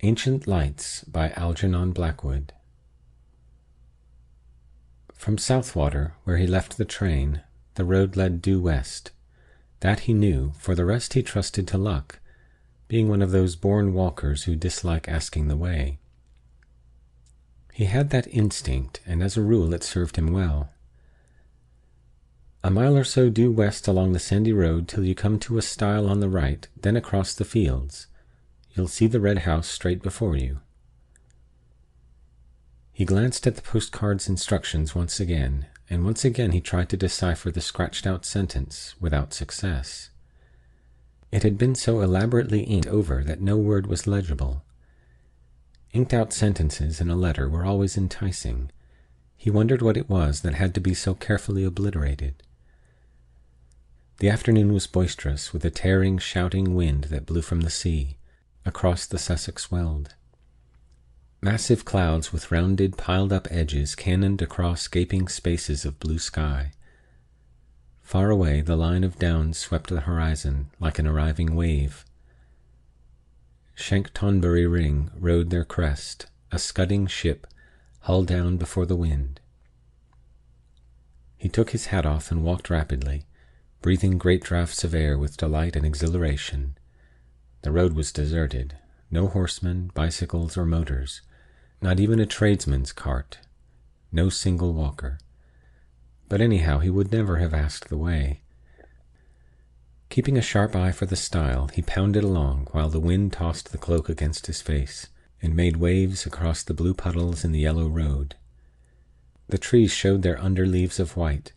Ancient Lights by Algernon Blackwood. From Southwater, where he left the train, the road led due west. That he knew, for the rest he trusted to luck, being one of those born walkers who dislike asking the way. He had that instinct, and as a rule it served him well. A mile or so due west along the sandy road till you come to a stile on the right, then across the fields. You'll see the red house straight before you. He glanced at the postcard's instructions once again, and once again he tried to decipher the scratched-out sentence, without success. It had been so elaborately inked over that no word was legible. Inked-out sentences in a letter were always enticing. He wondered what it was that had to be so carefully obliterated. The afternoon was boisterous, with a tearing, shouting wind that blew from the sea, across the Sussex Weald. Massive clouds with rounded, piled-up edges cannoned across gaping spaces of blue sky. Far away, the line of downs swept the horizon, like an arriving wave. Shank Tonbury Ring rode their crest, a scudding ship, hull down before the wind. He took his hat off and walked rapidly, breathing great draughts of air with delight and exhilaration. The road was deserted. No horsemen, bicycles, or motors. Not even a tradesman's cart. No single walker. But anyhow, he would never have asked the way. Keeping a sharp eye for the stile, he pounded along while the wind tossed the cloak against his face and made waves across the blue puddles in the yellow road. The trees showed their under leaves of white.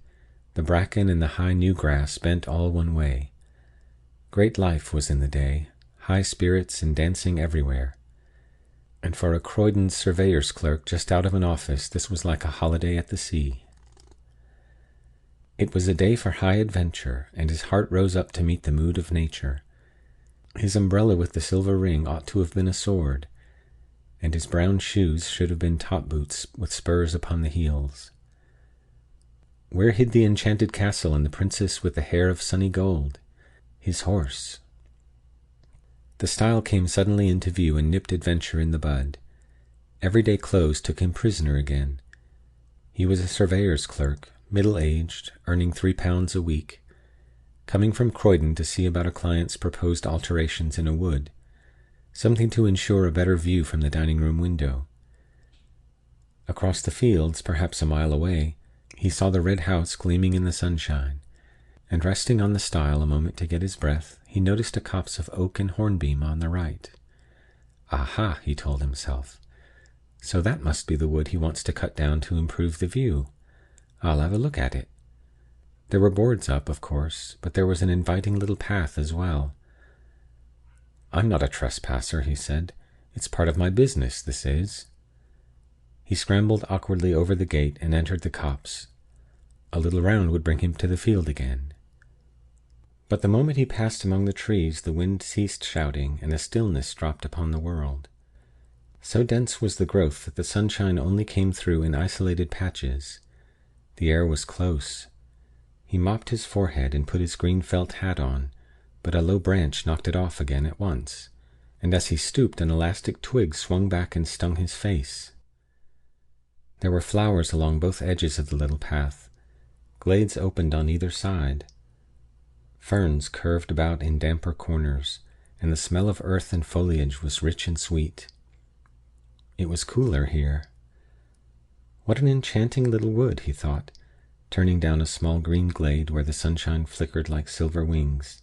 The bracken and the high new grass bent all one way. Great life was in the day. High spirits and dancing everywhere. And for a Croydon surveyor's clerk just out of an office, this was like a holiday at the sea. It was a day for high adventure, and his heart rose up to meet the mood of nature. His umbrella with the silver ring ought to have been a sword, and his brown shoes should have been top boots with spurs upon the heels. Where hid the enchanted castle and the princess with the hair of sunny gold? His horse. The stile came suddenly into view and nipped adventure in the bud. Everyday clothes took him prisoner again. He was a surveyor's clerk, middle-aged, earning £3 a week, coming from Croydon to see about a client's proposed alterations in a wood, something to ensure a better view from the dining-room window. Across the fields, perhaps a mile away, he saw the red house gleaming in the sunshine, and resting on the stile a moment to get his breath, he noticed a copse of oak and hornbeam on the right. Aha, he told himself. So that must be the wood he wants to cut down to improve the view. I'll have a look at it. There were boards up, of course, but there was an inviting little path as well. I'm not a trespasser, he said. It's part of my business, this is. He scrambled awkwardly over the gate and entered the copse. A little round would bring him to the field again. But the moment he passed among the trees the wind ceased shouting, and a stillness dropped upon the world. So dense was the growth that the sunshine only came through in isolated patches. The air was close. He mopped his forehead and put his green felt hat on, but a low branch knocked it off again at once, and as he stooped an elastic twig swung back and stung his face. There were flowers along both edges of the little path. Glades opened on either side. Ferns curved about in damper corners, and the smell of earth and foliage was rich and sweet. It was cooler here. What an enchanting little wood, he thought, turning down a small green glade where the sunshine flickered like silver wings.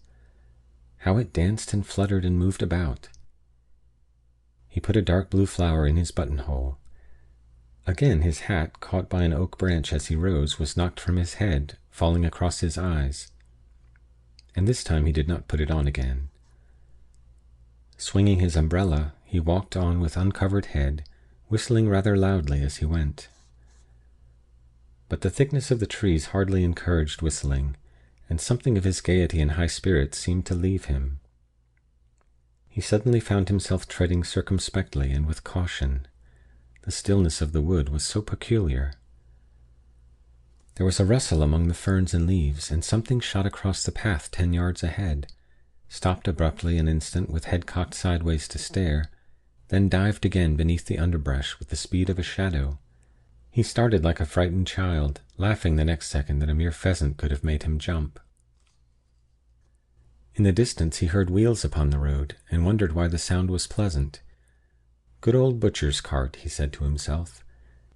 How it danced and fluttered and moved about. He put a dark blue flower in his buttonhole. Again his hat, caught by an oak branch as he rose, was knocked from his head, falling across his eyes. And this time he did not put it on again. Swinging his umbrella, he walked on with uncovered head, whistling rather loudly as he went. But the thickness of the trees hardly encouraged whistling, and something of his gaiety and high spirits seemed to leave him. He suddenly found himself treading circumspectly and with caution. The stillness of the wood was so peculiar. There was a rustle among the ferns and leaves, and something shot across the path 10 yards ahead, stopped abruptly an instant with head cocked sideways to stare, then dived again beneath the underbrush with the speed of a shadow. He started like a frightened child, laughing the next second that a mere pheasant could have made him jump. In the distance he heard wheels upon the road, and wondered why the sound was pleasant. Good old butcher's cart, he said to himself,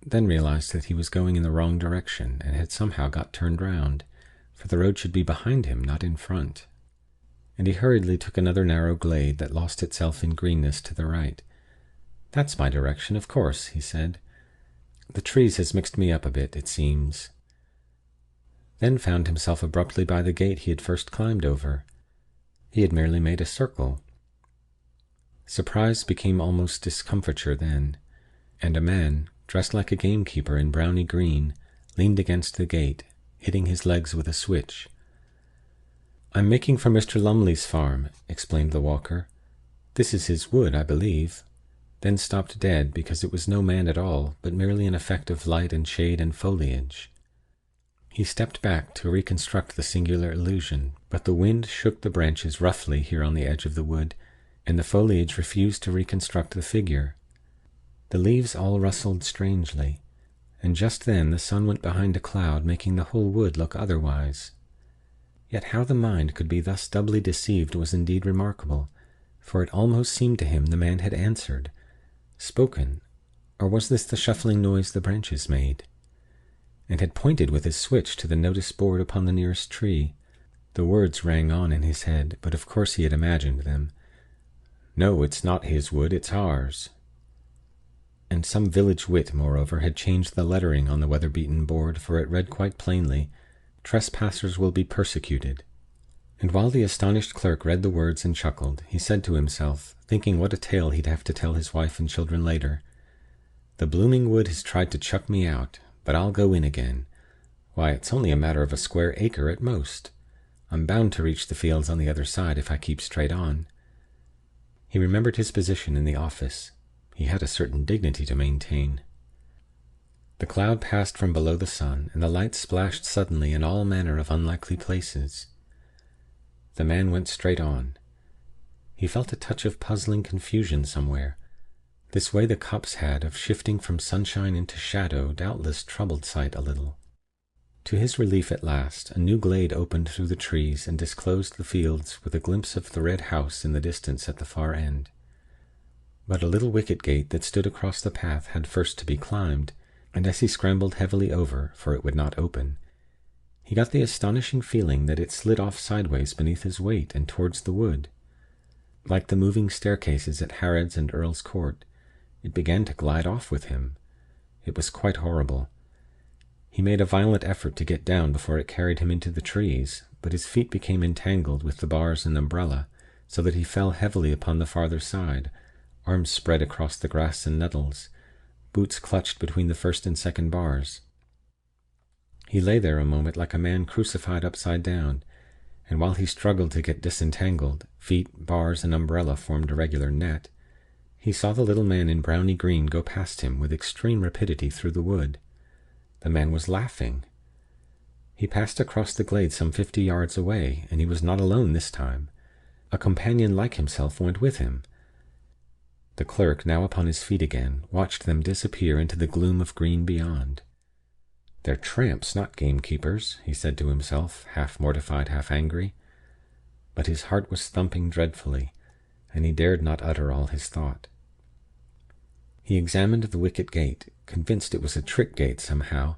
then realized that he was going in the wrong direction, and had somehow got turned round, for the road should be behind him, not in front. And he hurriedly took another narrow glade that lost itself in greenness to the right. "That's my direction, of course," he said. "The trees has mixed me up a bit, it seems." Then found himself abruptly by the gate he had first climbed over. He had merely made a circle. Surprise became almost discomfiture then, and a man, dressed like a gamekeeper in browny green, leaned against the gate, hitting his legs with a switch. "I'm making for Mr. Lumley's farm," explained the walker. "This is his wood, I believe," then stopped dead because it was no man at all, but merely an effect of light and shade and foliage. He stepped back to reconstruct the singular illusion, but the wind shook the branches roughly here on the edge of the wood, and the foliage refused to reconstruct the figure. The leaves all rustled strangely, and just then the sun went behind a cloud, making the whole wood look otherwise. Yet how the mind could be thus doubly deceived was indeed remarkable, for it almost seemed to him the man had answered, spoken, or was this the shuffling noise the branches made, and had pointed with his switch to the notice board upon the nearest tree. The words rang on in his head, but of course he had imagined them. "No, it's not his wood, it's ours." And some village wit, moreover, had changed the lettering on the weather-beaten board, for it read quite plainly, "Trespassers will be persecuted." And while the astonished clerk read the words and chuckled, he said to himself, thinking what a tale he'd have to tell his wife and children later, "The blooming wood has tried to chuck me out, but I'll go in again. Why, it's only a matter of a square acre at most. I'm bound to reach the fields on the other side if I keep straight on." He remembered his position in the office. He had a certain dignity to maintain. The cloud passed from below the sun, and the light splashed suddenly in all manner of unlikely places. The man went straight on. He felt a touch of puzzling confusion somewhere. This way the copse had of shifting from sunshine into shadow doubtless troubled sight a little. To his relief at last, a new glade opened through the trees and disclosed the fields with a glimpse of the red house in the distance at the far end. But a little wicket gate that stood across the path had first to be climbed, and as he scrambled heavily over, for it would not open, he got the astonishing feeling that it slid off sideways beneath his weight and towards the wood. Like the moving staircases at Harrod's and Earl's Court, it began to glide off with him. It was quite horrible. He made a violent effort to get down before it carried him into the trees, but his feet became entangled with the bars and umbrella, so that he fell heavily upon the farther side, arms spread across the grass and nettles, boots clutched between the first and second bars. He lay there a moment like a man crucified upside down, and while he struggled to get disentangled, feet, bars, and umbrella formed a regular net, he saw the little man in browny green go past him with extreme rapidity through the wood. The man was laughing. He passed across the glade some 50 yards away, and he was not alone this time. A companion like himself went with him. The clerk, now upon his feet again, watched them disappear into the gloom of green beyond. "They're tramps, not gamekeepers," he said to himself, half mortified, half angry. But his heart was thumping dreadfully, and he dared not utter all his thought. He examined the wicket gate, convinced it was a trick gate somehow,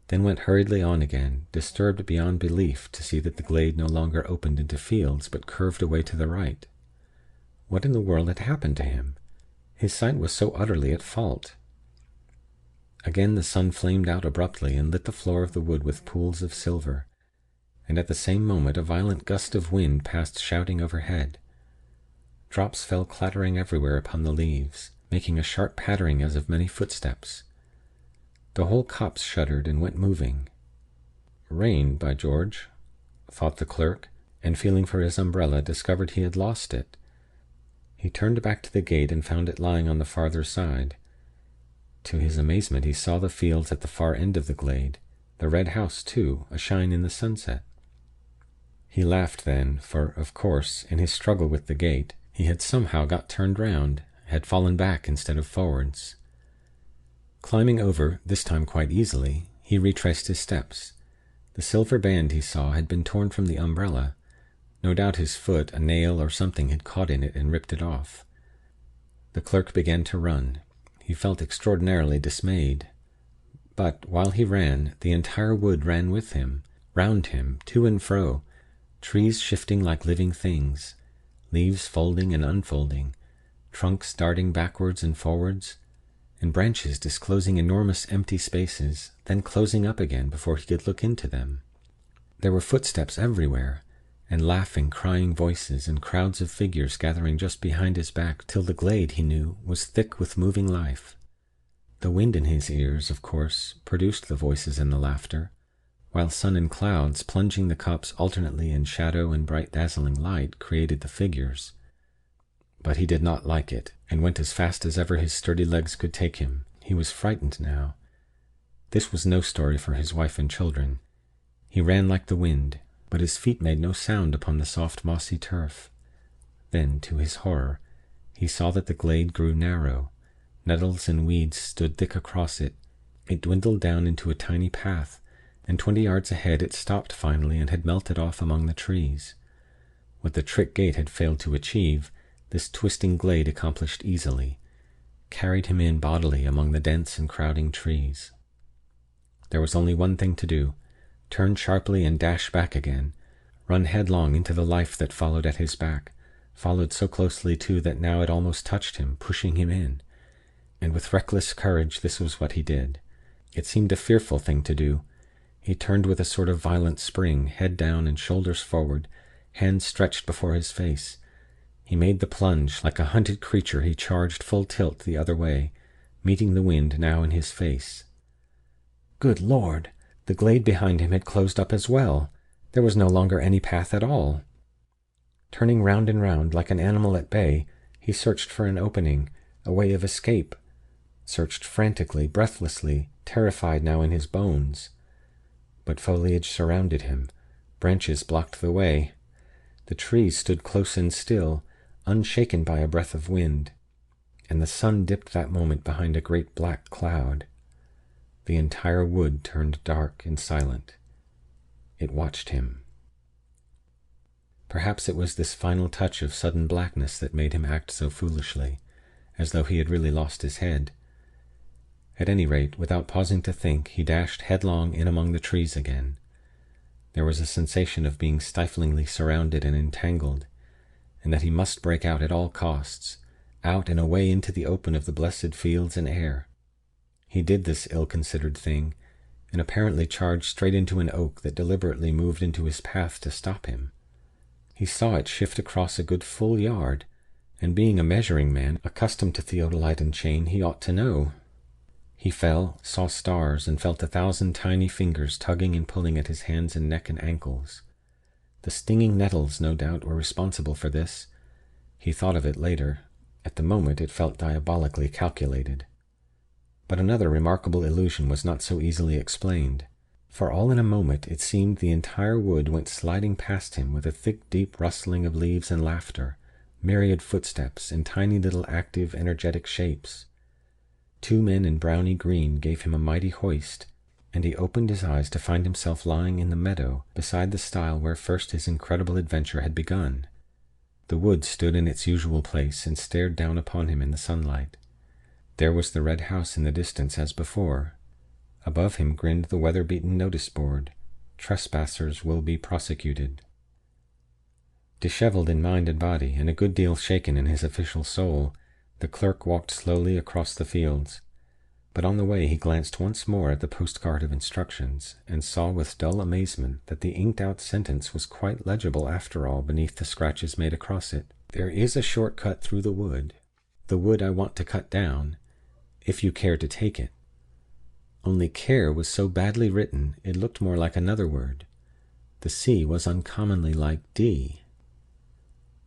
then went hurriedly on again, disturbed beyond belief to see that the glade no longer opened into fields, but curved away to the right. What in the world had happened to him? His sight was so utterly at fault. Again the sun flamed out abruptly and lit the floor of the wood with pools of silver, and at the same moment a violent gust of wind passed shouting overhead. Drops fell clattering everywhere upon the leaves, making a sharp pattering as of many footsteps. The whole copse shuddered and went moving. Rain, by George, thought the clerk, and feeling for his umbrella discovered he had lost it. He turned back to the gate and found it lying on the farther side. To his amazement he saw the fields at the far end of the glade, the red house too, ashine in the sunset. He laughed then, for, of course, in his struggle with the gate, he had somehow got turned round, had fallen back instead of forwards. Climbing over, this time quite easily, he retraced his steps. The silver band he saw had been torn from the umbrella. No doubt his foot, a nail or something had caught in it and ripped it off. The clerk began to run. He felt extraordinarily dismayed. But, while he ran, the entire wood ran with him, round him, to and fro, trees shifting like living things, leaves folding and unfolding, trunks darting backwards and forwards, and branches disclosing enormous empty spaces, then closing up again before he could look into them. There were footsteps everywhere, and laughing, crying voices, and crowds of figures gathering just behind his back, till the glade, he knew, was thick with moving life. The wind in his ears, of course, produced the voices and the laughter, while sun and clouds, plunging the copse alternately in shadow and bright dazzling light, created the figures. But he did not like it, and went as fast as ever his sturdy legs could take him. He was frightened now. This was no story for his wife and children. He ran like the wind, but his feet made no sound upon the soft mossy turf. Then, to his horror, he saw that the glade grew narrow. Nettles and weeds stood thick across it. It dwindled down into a tiny path, and 20 yards ahead it stopped finally and had melted off among the trees. What the trick gate had failed to achieve, this twisting glade accomplished easily, carried him in bodily among the dense and crowding trees. There was only one thing to do: turn sharply and dash back again, run headlong into the life that followed at his back, followed so closely too that now it almost touched him, pushing him in. And with reckless courage this was what he did. It seemed a fearful thing to do. He turned with a sort of violent spring, head down and shoulders forward, hands stretched before his face. He made the plunge. Like a hunted creature he charged full tilt the other way, meeting the wind now in his face. Good Lord! The glade behind him had closed up as well. There was no longer any path at all. Turning round and round, like an animal at bay, he searched for an opening, a way of escape. Searched frantically, breathlessly, terrified now in his bones. But foliage surrounded him. Branches blocked the way. The trees stood close and still, unshaken by a breath of wind. And the sun dipped that moment behind a great black cloud. The entire wood turned dark and silent. It watched him. Perhaps it was this final touch of sudden blackness that made him act so foolishly, as though he had really lost his head. At any rate, without pausing to think, he dashed headlong in among the trees again. There was a sensation of being stiflingly surrounded and entangled, and that he must break out at all costs, out and away into the open of the blessed fields and air. He did this ill-considered thing, and apparently charged straight into an oak that deliberately moved into his path to stop him. He saw it shift across a good full yard, and being a measuring man, accustomed to theodolite and chain, he ought to know. He fell, saw stars, and felt 1,000 tiny fingers tugging and pulling at his hands and neck and ankles. The stinging nettles, no doubt, were responsible for this. He thought of it later. At the moment it felt diabolically calculated. But another remarkable illusion was not so easily explained. For all in a moment it seemed the entire wood went sliding past him with a thick deep rustling of leaves and laughter, myriad footsteps, and tiny little active energetic shapes. 2 men in browny green gave him a mighty hoist, and he opened his eyes to find himself lying in the meadow beside the stile where first his incredible adventure had begun. The wood stood in its usual place and stared down upon him in the sunlight. There was the red house in the distance as before. Above him grinned the weather-beaten notice-board: "Trespassers will be prosecuted." Dishevelled in mind and body, and a good deal shaken in his official soul, the clerk walked slowly across the fields. But on the way he glanced once more at the postcard of instructions, and saw with dull amazement that the inked-out sentence was quite legible after all beneath the scratches made across it. "There is a short cut through the wood I want to cut down, if you care to take it." Only "care" was so badly written it looked more like another word. The C was uncommonly like D.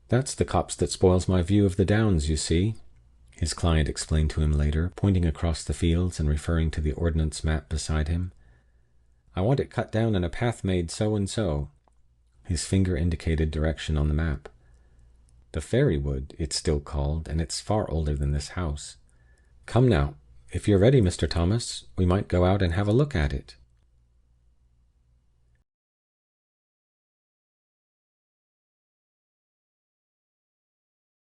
"That's the copse that spoils my view of the downs, you see," his client explained to him later, pointing across the fields and referring to the ordnance map beside him. "I want it cut down and a path made so and so." His finger indicated direction on the map. The Fairy Wood, it's still called, and it's far older than this house. Come now, if you're ready, Mr. Thomas, we might go out and have a look at it.